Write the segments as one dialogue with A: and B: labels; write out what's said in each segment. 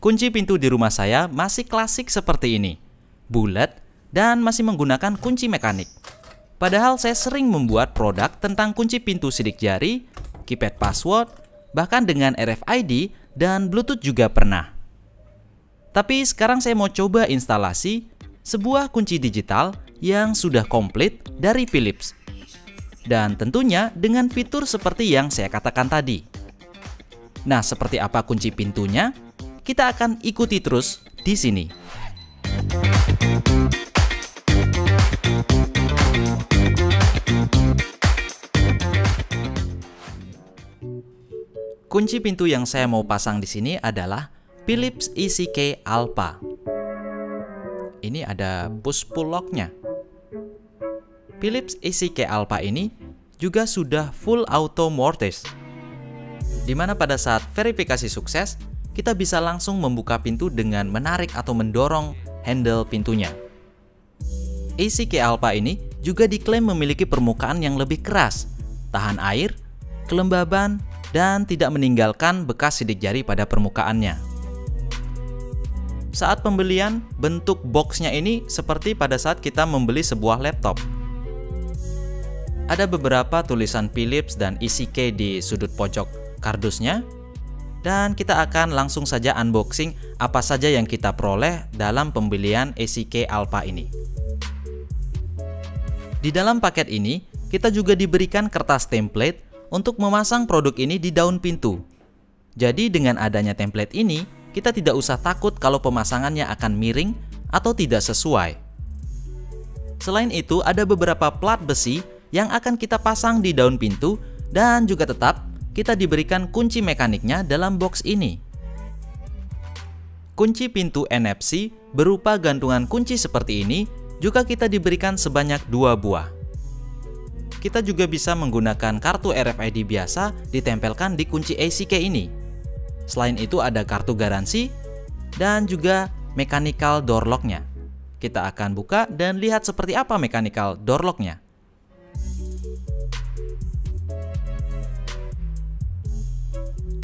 A: Kunci pintu di rumah saya masih klasik seperti ini, bulat dan masih menggunakan kunci mekanik. Padahal saya sering membuat produk tentang kunci pintu sidik jari, keypad password, bahkan dengan RFID dan Bluetooth juga pernah. Tapi sekarang saya mau coba instalasi sebuah kunci digital yang sudah komplit dari Philips. Dan tentunya dengan fitur seperti yang saya katakan tadi. Nah, seperti apa kunci pintunya? Kita akan ikuti terus di sini. Kunci pintu yang saya mau pasang di sini adalah Philips EasyKey Alpha. Ini ada push-pull lock-nya. Philips EasyKey Alpha ini juga sudah full auto mortise, di mana pada saat verifikasi sukses, kita bisa langsung membuka pintu dengan menarik atau mendorong handle pintunya. EasyKey Alpha ini juga diklaim memiliki permukaan yang lebih keras, tahan air, kelembaban, dan tidak meninggalkan bekas sidik jari pada permukaannya. Saat pembelian, bentuk boxnya ini seperti pada saat kita membeli sebuah laptop. Ada beberapa tulisan Philips dan EasyKey di sudut pojok kardusnya, dan kita akan langsung saja unboxing apa saja yang kita peroleh dalam pembelian EasyKey Alpha ini. Di dalam paket ini, kita juga diberikan kertas template untuk memasang produk ini di daun pintu. Jadi dengan adanya template ini, kita tidak usah takut kalau pemasangannya akan miring atau tidak sesuai. Selain itu, ada beberapa plat besi yang akan kita pasang di daun pintu dan juga tetap kita diberikan kunci mekaniknya dalam box ini. Kunci pintu NFC berupa gantungan kunci seperti ini juga kita diberikan sebanyak 2 buah. Kita juga bisa menggunakan kartu RFID biasa ditempelkan di kunci EasyKey ini. Selain itu ada kartu garansi dan juga mechanical door lock-nya. Kita akan buka dan lihat seperti apa mechanical door lock-nya.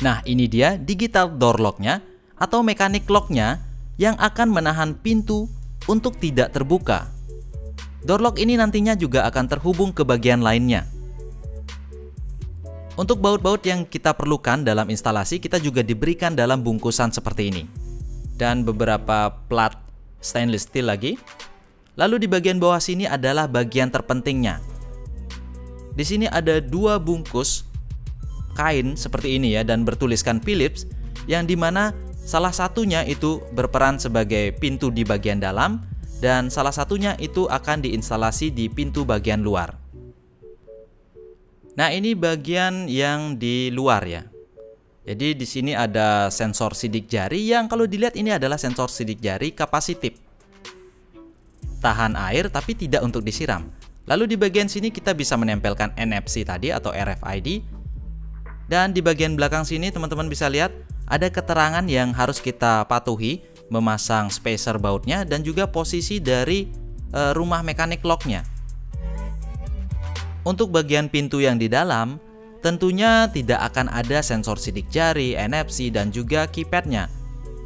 A: Nah, ini dia digital door lock-nya atau mechanic lock-nya yang akan menahan pintu untuk tidak terbuka. Door lock ini nantinya juga akan terhubung ke bagian lainnya. Untuk baut-baut yang kita perlukan dalam instalasi, kita juga diberikan dalam bungkusan seperti ini. Dan beberapa plat stainless steel lagi. Lalu di bagian bawah sini adalah bagian terpentingnya. Di sini ada 2 bungkus kain seperti ini ya, dan bertuliskan Philips, yang dimana salah satunya itu berperan sebagai pintu di bagian dalam, dan salah satunya itu akan diinstalasi di pintu bagian luar. Nah, ini bagian yang di luar ya. Jadi di sini ada sensor sidik jari yang kalau dilihat ini adalah sensor sidik jari kapasitif. Tahan air tapi tidak untuk disiram. Lalu di bagian sini kita bisa menempelkan NFC tadi atau RFID. Dan di bagian belakang sini teman-teman bisa lihat ada keterangan yang harus kita patuhi, memasang spacer bautnya dan juga posisi dari rumah mekanik locknya. Untuk bagian pintu yang di dalam, tentunya tidak akan ada sensor sidik jari, NFC dan juga keypadnya.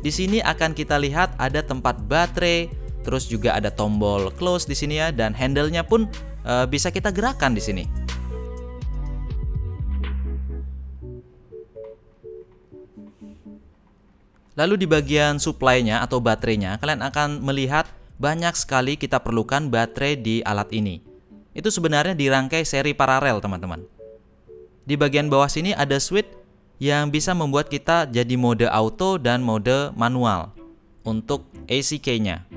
A: Di sini akan kita lihat ada tempat baterai, terus juga ada tombol close di sini ya, dan handle-nya pun bisa kita gerakkan di sini. Lalu di bagian supply-nya atau baterainya, kalian akan melihat banyak sekali kita perlukan baterai di alat ini. Itu sebenarnya dirangkai seri paralel, teman-teman. Di bagian bawah sini ada switch yang bisa membuat kita jadi mode auto dan mode manual untuk EasyKey-nya.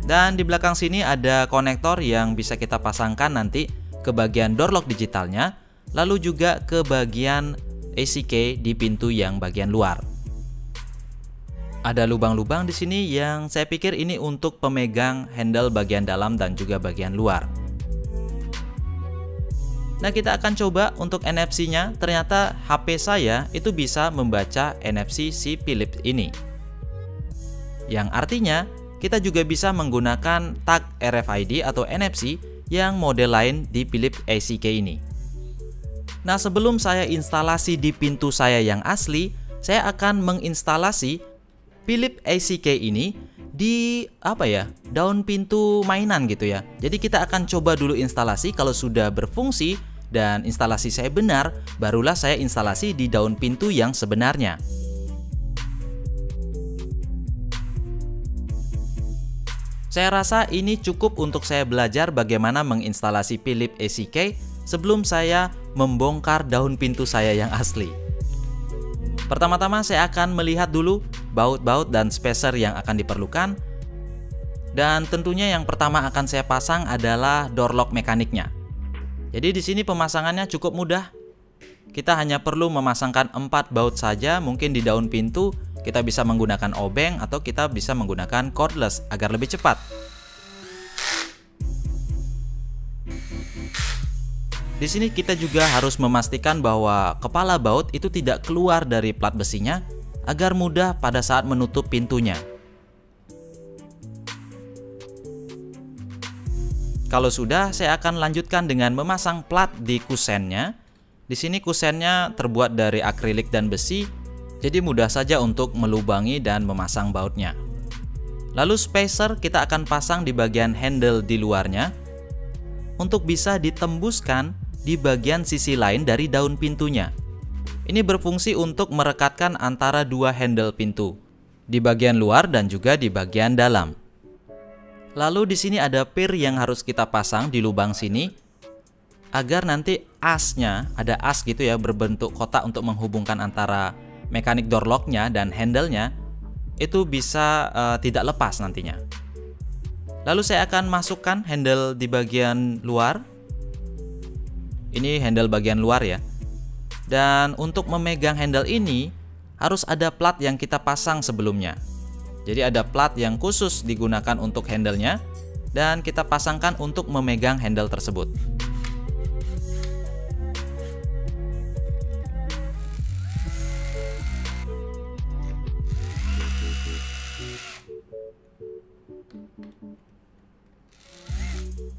A: Dan di belakang sini ada konektor yang bisa kita pasangkan nanti ke bagian door lock digitalnya, lalu juga ke bagian EasyKey di pintu yang bagian luar. Ada lubang-lubang di sini yang saya pikir ini untuk pemegang handle bagian dalam dan juga bagian luar. Nah, kita akan coba untuk NFC-nya. Ternyata HP saya itu bisa membaca NFC si Philips ini. Yang artinya kita juga bisa menggunakan tag RFID atau NFC yang model lain di Philips EasyKey ini. Nah, sebelum saya instalasi di pintu saya yang asli, saya akan menginstalasi Philips ACK ini di daun pintu mainan gitu ya. Jadi kita akan coba dulu instalasi, kalau sudah berfungsi dan instalasi saya benar, barulah saya instalasi di daun pintu yang sebenarnya. Saya rasa ini cukup untuk saya belajar bagaimana menginstalasi Philips ACK sebelum saya membongkar daun pintu saya yang asli. Pertama-tama saya akan melihat dulu baut-baut dan spacer yang akan diperlukan. Dan tentunya yang pertama akan saya pasang adalah door lock mekaniknya. Jadi di sini pemasangannya cukup mudah. Kita hanya perlu memasangkan 4 baut saja, mungkin di daun pintu. Kita bisa menggunakan obeng atau kita bisa menggunakan cordless agar lebih cepat. Di sini kita juga harus memastikan bahwa kepala baut itu tidak keluar dari plat besinya agar mudah pada saat menutup pintunya. Kalau sudah, saya akan lanjutkan dengan memasang plat di kusennya. Di sini kusennya terbuat dari akrilik dan besi. Jadi mudah saja untuk melubangi dan memasang bautnya. Lalu spacer kita akan pasang di bagian handle di luarnya untuk bisa ditembuskan di bagian sisi lain dari daun pintunya. Ini berfungsi untuk merekatkan antara dua handle pintu di bagian luar dan juga di bagian dalam. Lalu di sini ada pir yang harus kita pasang di lubang sini agar nanti asnya, ada as gitu ya, berbentuk kotak untuk menghubungkan antara mekanik door lock-nya dan handle-nya itu bisa tidak lepas nantinya. Lalu saya akan masukkan handle di bagian luar. Ini handle bagian luar ya. Dan untuk memegang handle ini harus ada plat yang kita pasang sebelumnya. Jadi ada plat yang khusus digunakan untuk handle-nya dan kita pasangkan untuk memegang handle tersebut.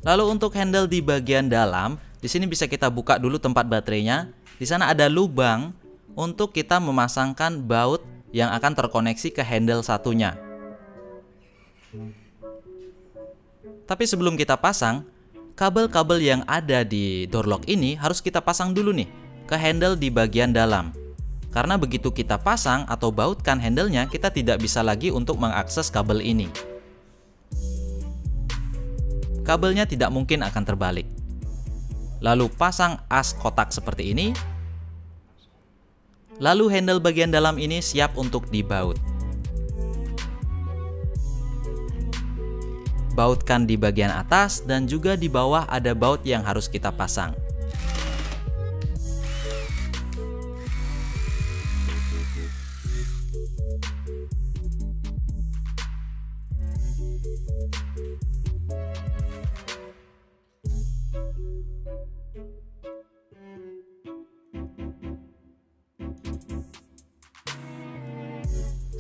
A: Lalu untuk handle di bagian dalam, di sini bisa kita buka dulu tempat baterainya. Di sana ada lubang untuk kita memasangkan baut yang akan terkoneksi ke handle satunya. Tapi sebelum kita pasang, kabel-kabel yang ada di door lock ini harus kita pasang dulu nih ke handle di bagian dalam. Karena begitu kita pasang atau bautkan handle-nya, kita tidak bisa lagi untuk mengakses kabel ini. Kabelnya tidak mungkin akan terbalik. Lalu pasang as kotak seperti ini. Lalu handle bagian dalam ini siap untuk dibaut. Bautkan di bagian atas dan juga di bawah ada baut yang harus kita pasang.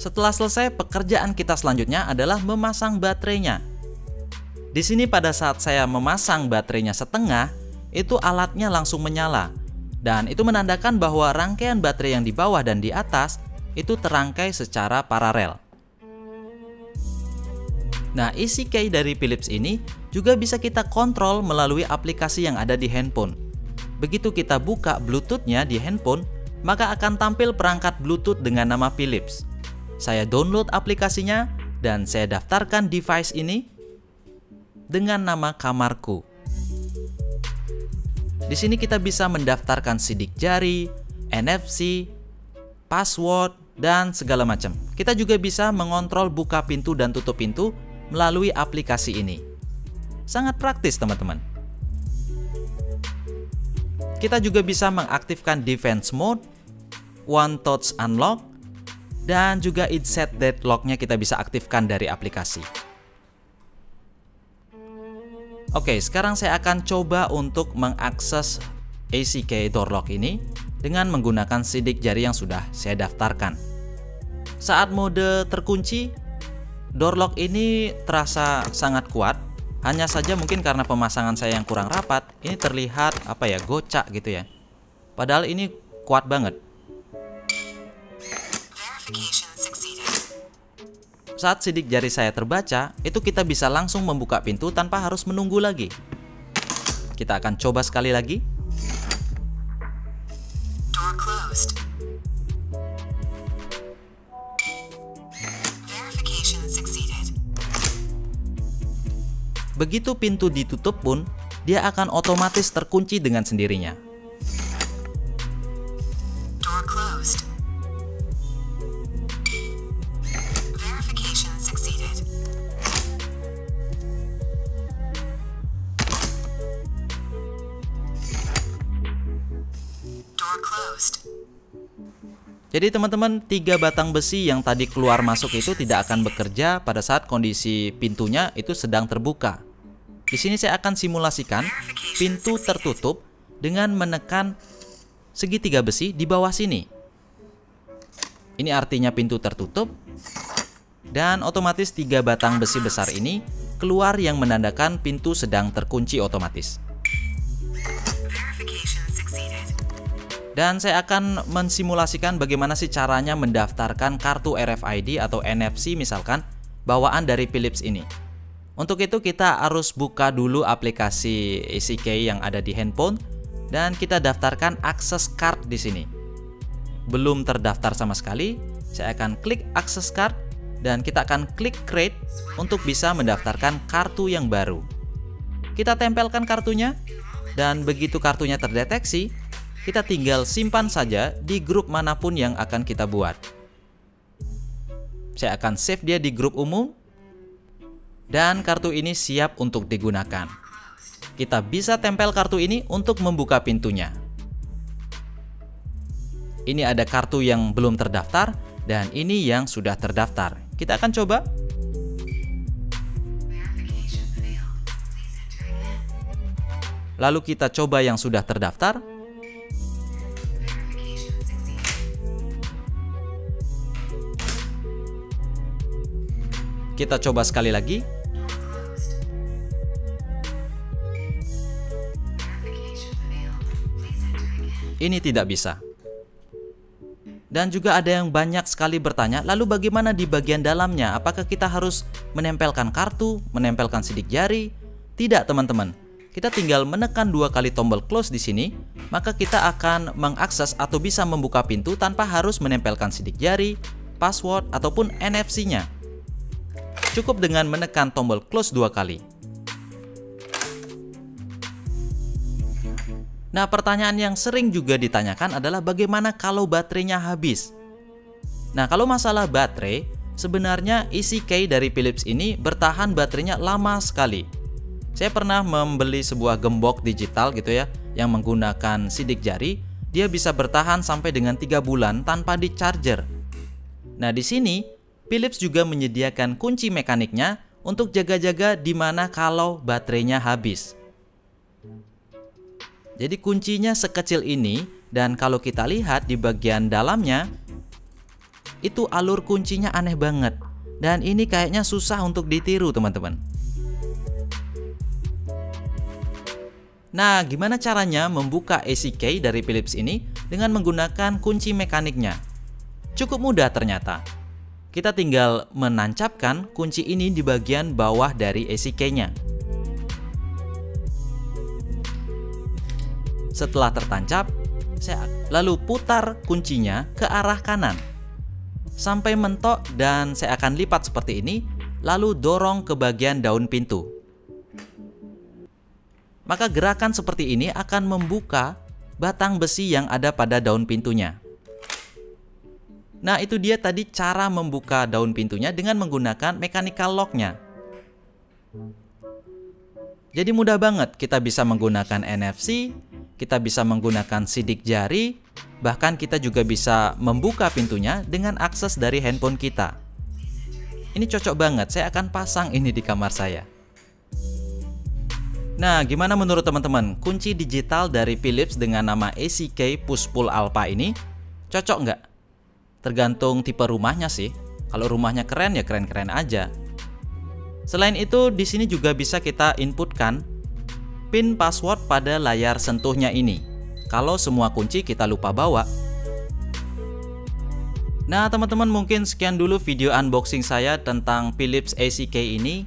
A: Setelah selesai, pekerjaan kita selanjutnya adalah memasang baterainya. Di sini pada saat saya memasang baterainya setengah, itu alatnya langsung menyala. Dan itu menandakan bahwa rangkaian baterai yang di bawah dan di atas itu terangkai secara paralel. Nah, isi key dari Philips ini juga bisa kita kontrol melalui aplikasi yang ada di handphone. Begitu kita buka Bluetooth-nya di handphone, maka akan tampil perangkat Bluetooth dengan nama Philips. Saya download aplikasinya dan saya daftarkan device ini dengan nama kamarku. Di sini kita bisa mendaftarkan sidik jari, NFC, password, dan segala macam. Kita juga bisa mengontrol buka pintu dan tutup pintu melalui aplikasi ini. Sangat praktis, teman-teman. Kita juga bisa mengaktifkan defense mode, one touch unlock, dan juga set deadlock-nya kita bisa aktifkan dari aplikasi. Oke, sekarang saya akan coba untuk mengakses ACK door lock ini dengan menggunakan sidik jari yang sudah saya daftarkan. Saat mode terkunci, door lock ini terasa sangat kuat. Hanya saja mungkin karena pemasangan saya yang kurang rapat, ini terlihat gocak gitu ya. Padahal ini kuat banget. Saat sidik jari saya terbaca, itu kita bisa langsung membuka pintu tanpa harus menunggu lagi. Kita akan coba sekali lagi.
B: Door closed. Verification succeeded.
A: Begitu pintu ditutup pun, dia akan otomatis terkunci dengan sendirinya.
B: Door closed. Verification succeeded. Door closed.
A: Jadi teman-teman, 3 batang besi yang tadi keluar masuk itu tidak akan bekerja pada saat kondisi pintunya itu sedang terbuka. Di sini saya akan simulasikan pintu tertutup dengan menekan segitiga besi di bawah sini. Ini artinya pintu tertutup dan otomatis 3 batang besi besar ini keluar yang menandakan pintu sedang terkunci otomatis. Dan saya akan mensimulasikan bagaimana sih caranya mendaftarkan kartu RFID atau NFC misalkan bawaan dari Philips ini. Untuk itu kita harus buka dulu aplikasi ACK yang ada di handphone dan kita daftarkan access card di sini. Belum terdaftar sama sekali, saya akan klik access card dan kita akan klik create untuk bisa mendaftarkan kartu yang baru. Kita tempelkan kartunya dan begitu kartunya terdeteksi, kita tinggal simpan saja di grup manapun yang akan kita buat. Saya akan save dia di grup umum dan kartu ini siap untuk digunakan. Kita bisa tempel kartu ini untuk membuka pintunya. Ini ada kartu yang belum terdaftar dan ini yang sudah terdaftar. Kita akan coba. Lalu kita coba yang sudah terdaftar. Kita coba sekali lagi. Ini tidak bisa. Dan juga ada yang banyak sekali bertanya, lalu bagaimana di bagian dalamnya? Apakah kita harus menempelkan kartu, menempelkan sidik jari? Tidak, teman-teman. Kita tinggal menekan 2 kali tombol close di sini, maka kita akan mengakses atau bisa membuka pintu tanpa harus menempelkan sidik jari, password, ataupun NFC-nya. Cukup dengan menekan tombol close 2 kali. Nah, pertanyaan yang sering juga ditanyakan adalah bagaimana kalau baterainya habis? Nah, kalau masalah baterai, sebenarnya ACK dari Philips ini bertahan baterainya lama sekali. Saya pernah membeli sebuah gembok digital gitu ya, yang menggunakan sidik jari, dia bisa bertahan sampai dengan 3 bulan tanpa di charger. Nah, di sini Philips juga menyediakan kunci mekaniknya untuk jaga-jaga di mana kalau baterainya habis. Jadi kuncinya sekecil ini dan kalau kita lihat di bagian dalamnya itu alur kuncinya aneh banget dan ini kayaknya susah untuk ditiru, teman-teman. Nah, gimana caranya membuka ACK dari Philips ini dengan menggunakan kunci mekaniknya? Cukup mudah ternyata. Kita tinggal menancapkan kunci ini di bagian bawah dari ACK-nya. Setelah tertancap, saya lalu putar kuncinya ke arah kanan sampai mentok dan saya akan lipat seperti ini, lalu dorong ke bagian daun pintu. Maka gerakan seperti ini akan membuka batang besi yang ada pada daun pintunya. Nah, itu dia tadi cara membuka daun pintunya dengan menggunakan mechanical lock-nya. Jadi mudah banget, kita bisa menggunakan NFC, kita bisa menggunakan sidik jari, bahkan kita juga bisa membuka pintunya dengan akses dari handphone kita. Ini cocok banget, saya akan pasang ini di kamar saya. Nah, gimana menurut teman-teman? Kunci digital dari Philips dengan nama ACK Push Pull Alpha ini cocok nggak? Tergantung tipe rumahnya sih. Kalau rumahnya keren ya keren-keren aja. Selain itu, di sini juga bisa kita inputkan PIN password pada layar sentuhnya ini. kalau semua kunci kita lupa bawa. Nah teman-teman, mungkin sekian dulu video unboxing saya tentang Philips ACK ini,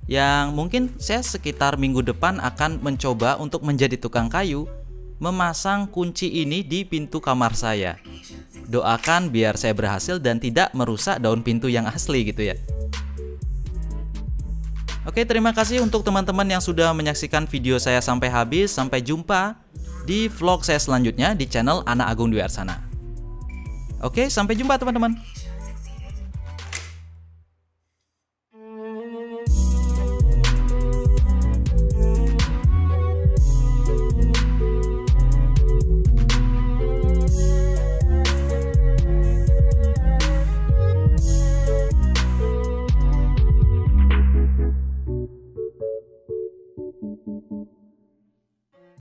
A: yang mungkin saya sekitar minggu depan akan mencoba untuk menjadi tukang kayu memasang kunci ini di pintu kamar saya. Doakan biar saya berhasil dan tidak merusak daun pintu yang asli gitu ya. Oke, terima kasih untuk teman-teman yang sudah menyaksikan video saya sampai habis. Sampai jumpa di vlog saya selanjutnya di channel Anak Agung Dwi Arsana. Oke, sampai jumpa teman-teman.